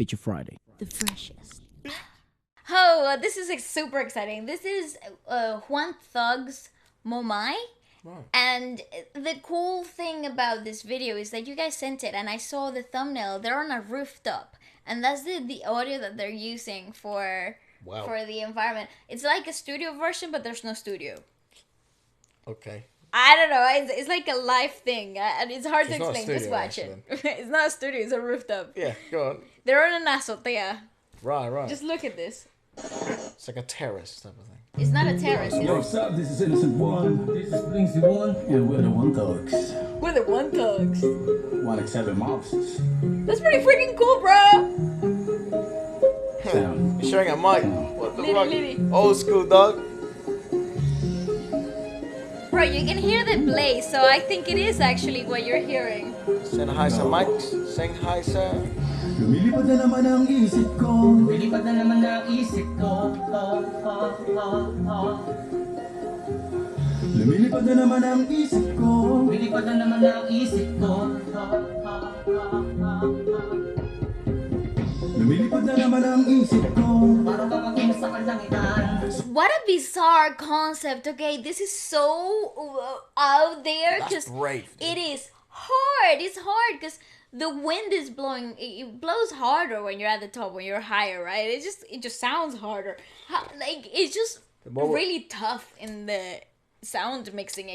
Feature Friday. The freshest. Oh, this is super exciting. This is JUAN THUGS MOMAY. Right. And the cool thing about this video is that you guys sent it and I saw the thumbnail. They're on a rooftop. And that's the audio that they're using for the environment. It's like a studio version, but there's no studio. Okay. I don't know. It's like a live thing. And it's hard to It's not a explain. Just studio, watch it. It's not a studio. It's a rooftop. Yeah, go on. They're on an azotea. Right. Just look at this. It's like a terrace type of thing. It's not a terrace. Yo, what's up? This is Innocent One. This is Blinksy One. And we're the JUAN THUGS. We're the JUAN THUGs. Waleska Efra. That's pretty freaking cool, bro. You're sharing a mic. What the fuck? Liddy. Old school, dog. Bro, you can hear the blaze, so I think it is actually what you're hearing. Sing hi, sir, mics. Sing hi, sir. Lumilipad na naman ang isip ko. Lumilipad na naman ang isip ko. Lumilipad na naman ang isip ko. Lumilipad na naman ang isip ko. Lumilipad na naman ang isip ko. Para bang ako sa kalangitan. What a bizarre concept, okay? This is so out there. That's brave, dude. It is hard. It's hard because the wind is blowing. It blows harder when you're at the top, when you're higher, right? It just sounds harder. It's just really tough in the sound mixing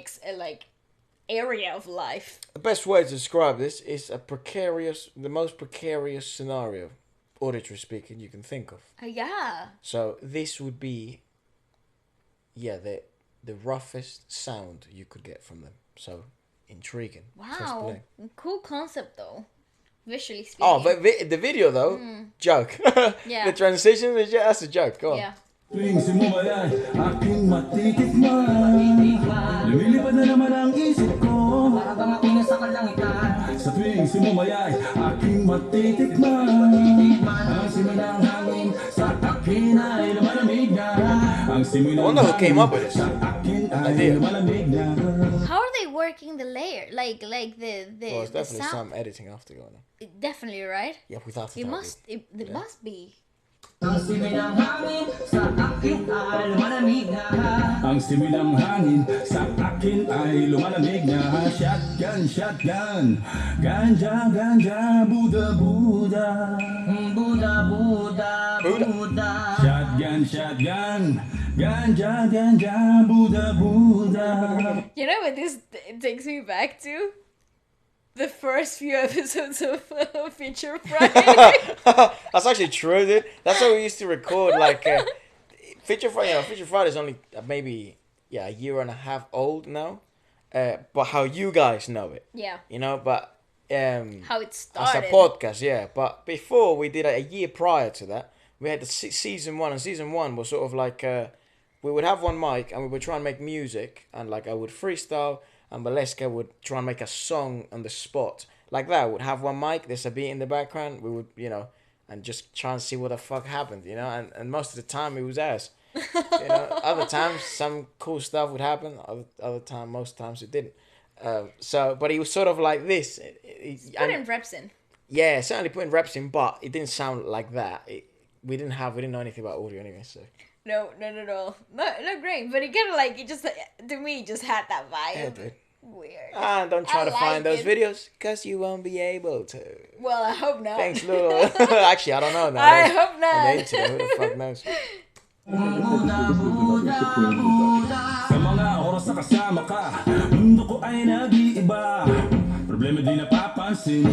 area of life. The best way to describe this is the most precarious scenario, auditory speaking, you can think of. Yeah. So this would be, the roughest sound you could get from them. So intriguing. Wow. Cool concept though. Visually speaking. Oh, but the video though, joke. Yeah. The transition, that's a joke. Go on. Yeah. Tuwing sumumayan, aking matitikman. Lumilipad na naman ang isip ko. Para bang ako sa kalangitan. Sa tuwing sumumayan, aking matitikman. Ang simoy ng hangin sa akin ay lumalamig na. Ang simoy I ng wonder who came up with this sa akin ay idea. lumalamig na. How are they working the layer? Like the Well, it's the definitely sound. some editing after going on. Definitely, right? Yeah, without It must be. Ang simoy ng hangin sa akin ay lumalamig na. Ang simoy ng hangin sa akin ay lumalamig na. Shotgun. Ganja, Buddha. Buda. Shotgun. Ganja, Buddha. You know what this takes me back to? The first few episodes of Feature Friday. That's actually true, dude. That's how we used to record. Feature Friday. Feature Friday is only maybe a year and a half old now. But how you guys know it, Yeah. you know. But How it as started. a podcast, yeah. But before we did a year prior to that, we had the season 1, and season 1 was sort of like we would have one mic and we would try and make music, and I would freestyle. And Waleska would try and make a song on the spot. Like that, would have one mic, there's a beat in the background, we would, and just try and see what the fuck happened, and most of the time it was ass. Other times some cool stuff would happen, most times it didn't. But he was sort of like this. Putting reps in. Yeah, certainly putting reps in, but it didn't sound like that. We didn't know anything about audio anyway, so. No, not at all. Not great, but it kind of to me, just had that vibe. Yeah, dude. Weird. Don't try to find those it. videos, because you won't be able to. Well, I hope not. Thanks, Lulu. Actually, I don't know now. I hope On not. the internet, who the fuck knows? Sa mga oras na kasama ka, mundo ko ay nag-iiba. Problema di napapansin.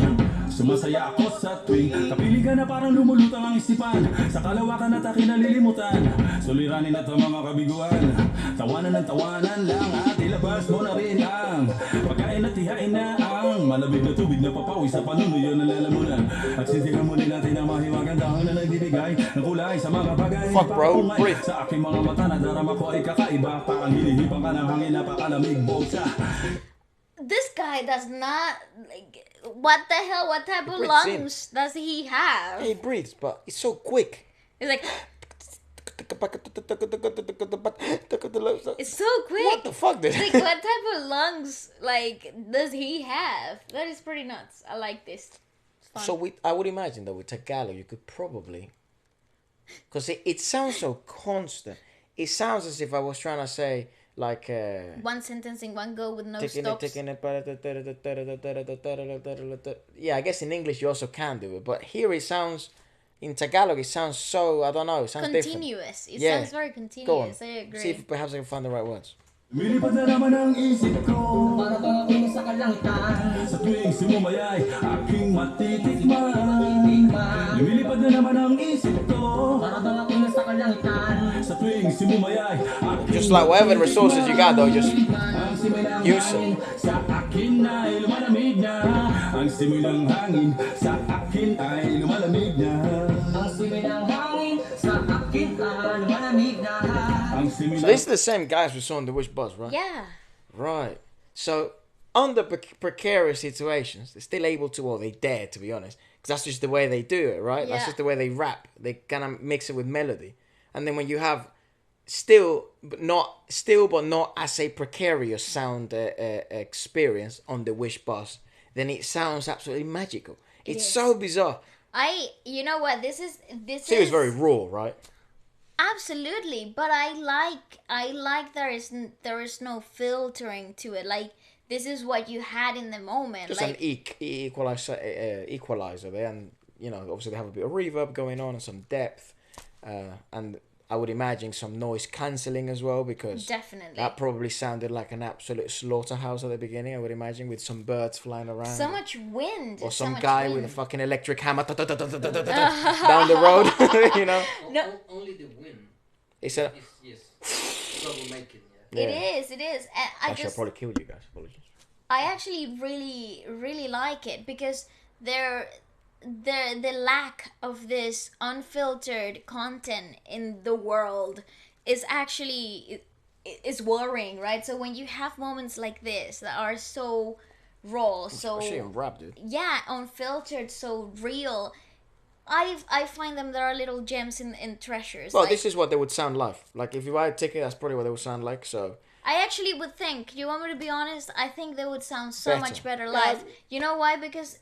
Sumasaya ako sa tuwing kapili ka na parang lumulutang ang isipan. Sa kalawakan at aking nalilimutan. Suliranin at ang mga kabiguan. Tawanan ng tawanan lang at ilabas mo na rin ang pagkain at ihain na ang malamig na tubig na papawi sa panunuyo ng lalamunan. At sintihan muli natin ang mahiwagang dahon na nagbibigay ng kulay sa mga bagay. Fuck, bro. Breathe. Sa aking mga mata na darama ko ay kakaiba. Parang hinihipang ka ng hangin, napakalamig, bosa. This guy does not what the hell? What type of breathes in. lungs does he have? He breathes, but it's so quick. It's like it's so quick. What the fuck, dude? Like what type of lungs does he have? That is pretty nuts. I like this. fun. So I would imagine that with Tagalog you could probably, because it sounds so constant. It sounds as if I was trying to say like one sentence in one go with no taking stops. Yeah, I guess in English you also can do it, but here it sounds, in Tagalog it sounds so, I don't know, it sounds Continuous. different. It sounds very continuous. I agree. See if perhaps I can find the right words. Lumilipad na naman ang isip ko para bang ako'y nasa kalangitan sa tuwing sumumayay aking matitikman. Lumilipad na naman ang isip ko para bang ako'y nasa kalangitan sa tuwing sumumayay aking Just like whatever resources you got though, just use them. Sa akin ay lumalamig na ang simoy ng hangin sa akin ay lumalamig na ang simoy ng hangin sa akin ay lumalamig na. So these are the same guys we saw on the Wish Bus, right? Yeah. Right. So under precarious situations, they're still able to, or they dare, to be honest, because that's just the way they do it, right? Yeah. That's just the way they rap. They kind of mix it with melody, and then when you have still but not as a precarious sound experience on the Wish Bus, then it sounds absolutely magical. It's so bizarre. You know what? This See, it was very raw, right? Absolutely, but I like there is no filtering to it. Like, this is what you had in the moment. Just like, an equalizer there, and you know, obviously they have a bit of reverb going on and some depth, and I would imagine some noise cancelling as well, because definitely that probably sounded like an absolute slaughterhouse at the beginning, I would imagine, with some birds flying around. So much wind. Or some so guy wind. with a fucking electric hammer down the road, you know? No. Only the wind. It's a... Yes. Troublemaking, yeah. It is. And Actually, I'll probably kill you guys. Apologies. I actually really like it, because the lack of this unfiltered content in the world is actually is worrying, right? So when you have moments like this that are so raw, so especially in rap, dude. Yeah, unfiltered, so real, I find them, there are little gems in treasures. Well, this is what they would sound like. Like, if you buy a ticket, that's probably what they would sound like, so... I actually would think, you want me to be honest, I think they would sound so much better Yeah. live. You know why? Because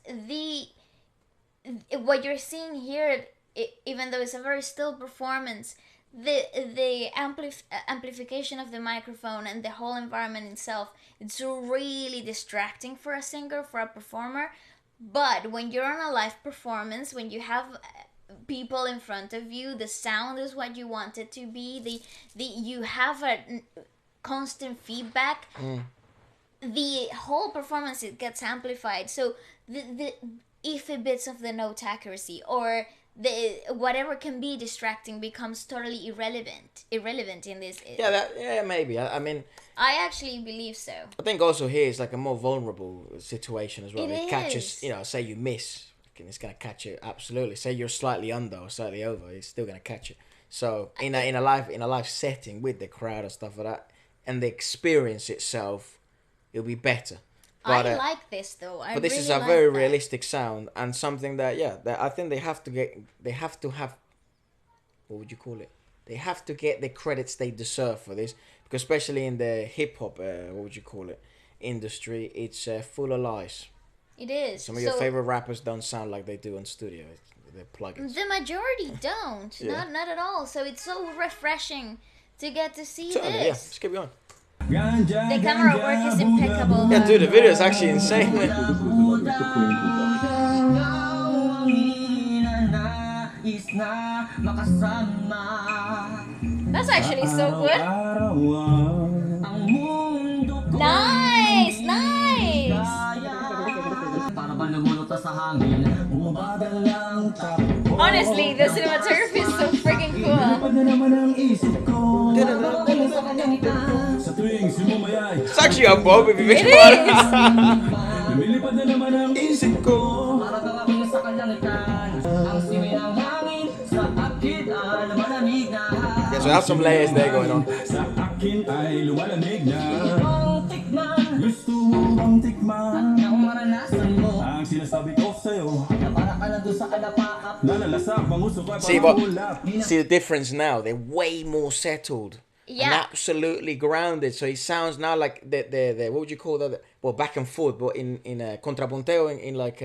what you're seeing here, even though it's a very still performance, the amplification of the microphone and the whole environment itself, it's really distracting for a singer, for a performer. But when you're on a live performance, when you have people in front of you, the sound is what you want it to be. You have a constant feedback. The whole performance, it gets amplified. So the iffy bits of the note accuracy or the whatever can be distracting becomes totally irrelevant in this. Maybe. I mean, I actually believe so. I think also here it's like a more vulnerable situation as well. It catches, is. you know, say you miss, it's gonna catch it absolutely. Say you're slightly under or slightly over, it's still gonna catch it. So in a live setting with the crowd and stuff like that, and the experience itself, it'll be better. But, I like this though. But this is a very realistic sound, and something that I think they have to have, what would you call it? They have to get the credits they deserve for this, because especially in the hip hop, what would you call it, industry, it's full of lies. It is. Some of your favorite rappers don't sound like they do on studio. They're plugins. The majority don't. Yeah. Not at all. So it's so refreshing to get to see Totally, this. yeah. Let's keep going. The camera work is impeccable. Yeah, dude, the video is actually insane. That's actually so good. Nice. Honestly, the cinematography is so freaking cool. It's actually a bob if you think Yeah, so I have some layers there going on. See the difference now? They're way more settled. Yeah. And absolutely grounded. So it sounds now like the what would you call that? Well, back and forth, but in contrapunteo, in like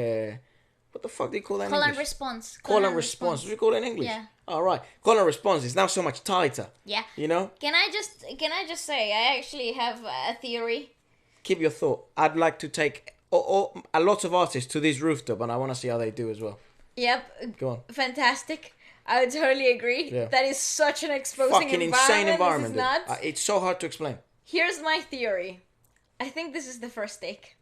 What the fuck do you call that in Call and English? response. Call and response. What do you call it in English? Yeah. All right. Call and response is now so much tighter. Yeah. You know? Can I just say I actually have a theory. Keep your thought. I'd like to take a lot of artists to this rooftop, and I want to see how they do as well. Yep. Go on. Fantastic. I would totally agree. Yeah. That is such an exposing Fucking insane environment. This is dude. nuts. It's so hard to explain. Here's my theory. I think this is the first take.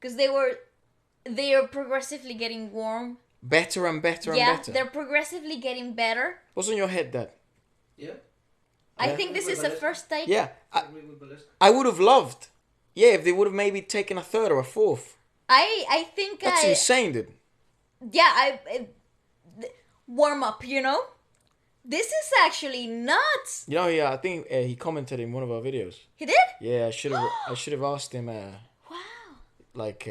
Because they are progressively getting warm. Better and better Yeah, and better. they're progressively getting better. What's on your head, Dad? Yeah. I Yeah. think this is the first take. Yeah. I agree with Waleska. I would have loved. Yeah, if they would have maybe taken a third or a fourth. I think That's insane, dude. warm up, you know? This is actually nuts. You know, I think he commented in one of our videos. He did? Yeah, I should have asked him. Wow. Like,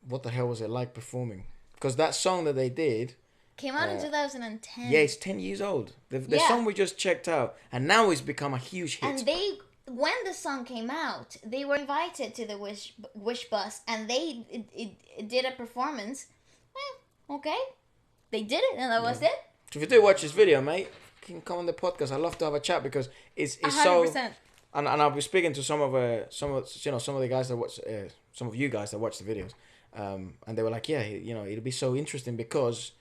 what the hell was it like performing? Because that song that they did, Came out in 2010. yeah, it's 10 years old. The Yeah. song we just checked out, and now it's become a huge hit. And when the song came out, they were invited to the Wish Bus, and they did a performance. Okay, they did it, and that was it. So if you do watch this video, mate, you can come on the podcast. I'd love to have a chat because it's 100%. so. And I'll be speaking to some of the guys that watch some of you guys that watch the videos, and they were like, yeah, it'll be so interesting because.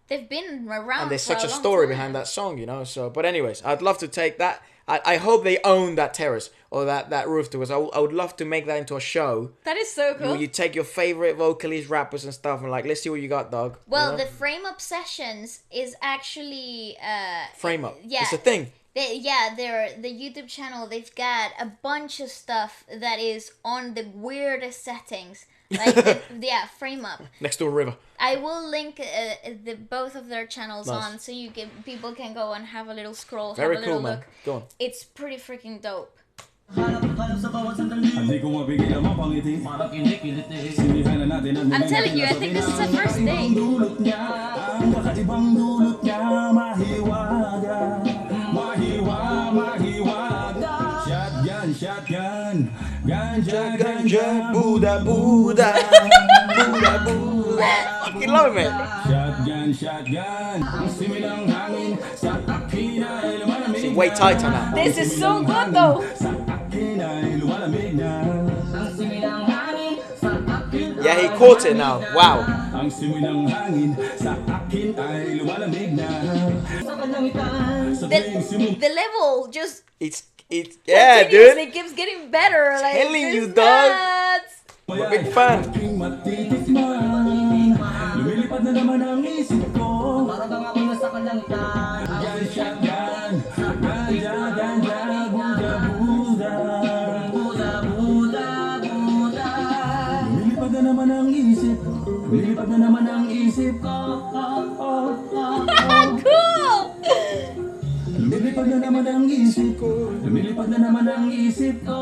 They've been around. And there's for such a long story time. behind that song, So, but anyways, I'd love to take that. I hope they own that terrace or that rooftop because I would love to make that into a show. That is so cool. Where you take your favorite vocalists, rappers, and stuff, and like, let's see what you got, dog. Well, the Frame Up Sessions is actually Frame Up. Yeah, It's a thing. They're the YouTube channel. They've got a bunch of stuff that is on the weirdest settings. Like Frame Up. Next to a river. I will link both of their channels Nice. on so people can go and have a little scroll, Very have a cool, little man. look. Go on. It's pretty freaking dope. Hindi ko mapigil ang mapangiti. Sinihan na natin ang I'm telling you, I think this is the first day. dulot niya, ang kakaibang dulot niya, mahiwaga, mahiwaga. Shotgun, ganja, Buddha. Fucking love it, man. Shotgun, ang similang hangin sa akin ay lumalamig. See, way tighter now. This is so good though. Sa akin ay lumalamig na. Yeah, he caught it now. Wow. Ang simoy ng hangin sa akin ay lumalamig na. Sa tuwing simoy The level just It's yeah, dude. continuously keeps getting better. Like, Telling it's you, dog. nuts. I'm a big fan. aking matitikman. Lumilipad na naman ang isip ko. Shotgun, ganja, lumilipad na naman ang isip. Lumilipad na naman ang isip ko. Cool. Lumilipad na naman ang isip ko. Lumilipad na naman ang isip ko.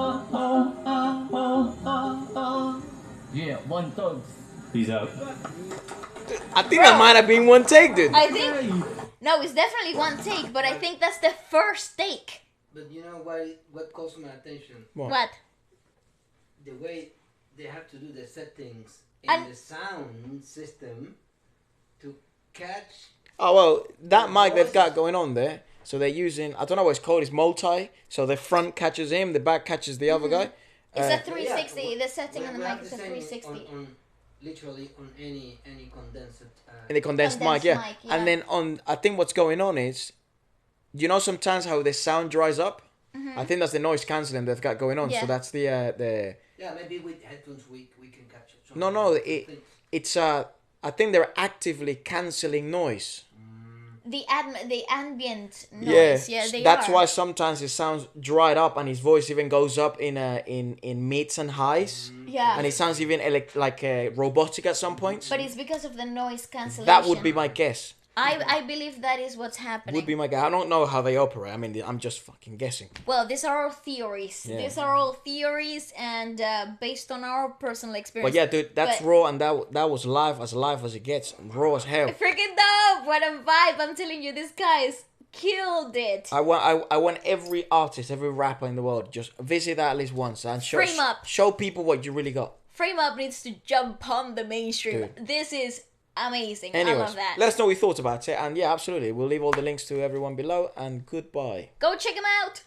Yeah, One Thugs. Peace out. I think that might have been one take, dude. I think no, it's definitely one take, but I think that's the first take. But you know what calls my attention? What? The way they have to do the settings in And- the sound system to catch. Oh well, that mic they've got going on there. So they're using, I don't know what it's called. It's multi. So the front catches him, the back catches the other guy. It's a Yeah, 360. The setting on the we have mic is a the same 360. on literally on any condensed. In the condensed mic, Condensed yeah. mic, yeah. And then I think what's going on is, you know, sometimes how the sound dries up. I think that's the noise cancelling they've got going on. Mm-hmm. Yeah. So that's the Yeah, maybe with headphones we can capture. Some no, things. it's I think they're actively cancelling noise. The ambient noise. Yeah, they that's are. why sometimes his sounds dried up and his voice even goes up in mids and highs. Yeah. And it sounds even robotic at some points. But it's because of the noise cancellation. That would be my guess. I believe that is what's happening. Would be my guess. I don't know how they operate. I mean, I'm just fucking guessing. Well, these are all theories. Yeah. These are all theories and based on our personal experience. But yeah, dude, that's But- raw, and that was live as it gets, raw as hell. Freaking dope! What a vibe! I'm telling you, this guys killed it. I want every artist, every rapper in the world just visit that at least once and Frame up. show people what you really got. Frame Up needs to jump on the mainstream. Dude. This is amazing. Anyways, I love that. let us know what you thought about it. And yeah, absolutely. We'll leave all the links to everyone below. And goodbye. Go check him out.